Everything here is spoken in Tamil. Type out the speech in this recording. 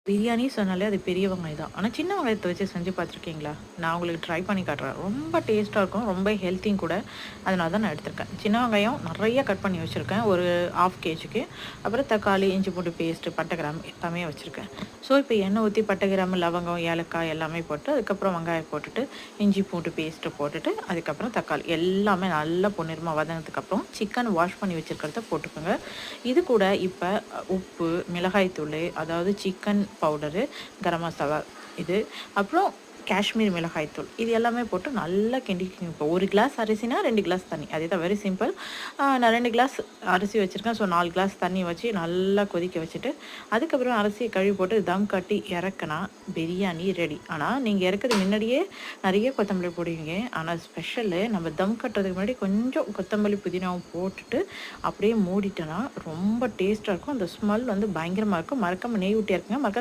பிரியாணி சொன்னாலே அது பெரிய வெங்காயம் தான். ஆனா சின்ன வெங்காயத்த வச்சு செஞ்சு பார்த்துருக்கீங்களா? நான் உங்களுக்கு ட்ரை பண்ணி காட்டுறேன். ரொம்ப டேஸ்ட்டா இருக்கும். ரொம்ப ஹெல்த்தியும் கூட. அதனால தான் நான் எடுத்திருக்கேன். சின்ன வெங்காயம் நெறைய கட் பண்ணி வச்சிருக்கேன். ஒரு 1/2 கேஜிக்கு. அப்புறம் தக்காளி, இஞ்சி பூண்டு பேஸ்ட்டு, பட்டை, கிராம்பு எல்லாமே வச்சிருக்கேன். ஸோ இப்போ எண்ணெய் ஊத்தி பட்டை, கிராம்பு, லவங்கம், ஏலக்காய் எல்லாமே போட்டு, அதுக்கப்புறம் வெங்காயம் போட்டுட்டு, இஞ்சி பூண்டு பேஸ்ட்டு போட்டுட்டு, அதுக்கப்புறம் தக்காளி எல்லாமே நல்லா பொன்னிறமா வதங்கினதுக்கப்புறம் சிக்கன் வாஷ் பண்ணி வச்சிருக்கிறத போட்டுக்கோங்க. இது கூட இப்ப உப்பு, மிளகாய் தூளு, அதாவது சிக்கன் பவுடரு, கரம் மசாலா இது, அப்புறம் காஷ்மீர் மிளகாய் தூள். இது எல்லாமே போட்டு நல்லா கிண்டிக்கங்க. இப்போ 1 கிளாஸ் அரிசினா 2 கிளாஸ் தண்ணி. அதேதான் வெரி சிம்பிள். நான் 2 கிளாஸ் அரிசி வச்சிருக்கேன். ஸோ 4 கிளாஸ் தண்ணி வச்சு நல்லா கொதிக்க வச்சுட்டு, அதுக்கப்புறம் அரிசிய கழுவி போட்டு தம் கட்டி இறக்குனா பிரியாணி ரெடி. ஆனா நீங்க இறக்குறதுக்கு முன்னாடியே நெறைய கொத்தமல்லி போடுவீங்க. ஆனா ஸ்பெஷலு நம்ம தம் கட்டுறதுக்கு முன்னாடி கொஞ்சம் கொத்தமல்லி, புதினாவும் போட்டுட்டு அப்படியே மூடிட்டோன்னா ரொம்ப டேஸ்ட்டா இருக்கும். அந்த ஸ்மெல் வந்து பயங்கரமா இருக்கும். மறக்காம நெய் ஊத்தி இறக்குங்க. மறக்காம